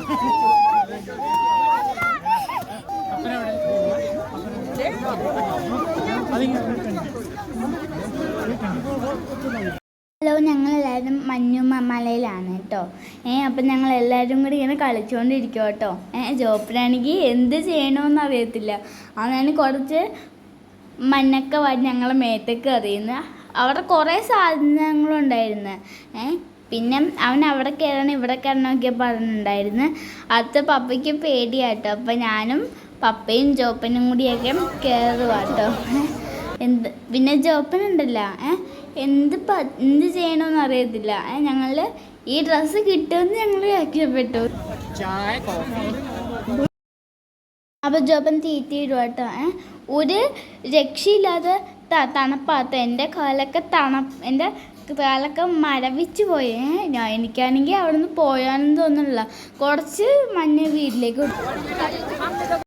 Hello, ഞങ്ങളെല്ലാവരും മഞ്ഞുമലയിലാണ് കേട്ടോ. അപ്പം ഞങ്ങളെല്ലാവരും കൂടി ഇങ്ങനെ കളിച്ചുകൊണ്ടിരിക്കും കേട്ടോ. ജോപ്പിനാണെങ്കിൽ എന്ത് ചെയ്യണമെന്ന് അറിയത്തില്ല. അങ്ങനെ കുറച്ച് മണ്ണൊക്കെ വാരി ഞങ്ങളെ മേത്തേക്ക് എറിയുന്നു. അവിടെ കുറേ സാധനങ്ങളുണ്ടായിരുന്നു. പിന്നെ അവൻ അവിടെ കയറണം ഇവിടെ കയറണമൊക്കെ പറഞ്ഞിട്ടുണ്ടായിരുന്നു. അടുത്ത പപ്പയ്ക്ക് പേടിയാട്ടോ. അപ്പം ഞാനും പപ്പയും ജോപ്പനും കൂടിയൊക്കെ കയറുക കേട്ടോ. പിന്നെ ജോപ്പനുണ്ടല്ല, എന്ത് ചെയ്യണമെന്ന് അറിയത്തില്ല. ഞങ്ങൾ ഈ ഡ്രസ്സ് കിട്ടുമെന്ന് ഞങ്ങൾ രക്ഷപ്പെട്ടു. അപ്പോൾ ജോപ്പൻ തീറ്റിയിടുക കേട്ടോ. ഒരു രക്ഷയില്ലാതെ തണുപ്പാത്ത എൻ്റെ കാലൊക്കെ മരവിച്ച് പോയി. എനിക്കാണെങ്കിൽ അവിടെ നിന്ന് പോയാലും തോന്നുന്നില്ല. കുറച്ച് മഞ്ഞ് വീട്ടിലേക്ക്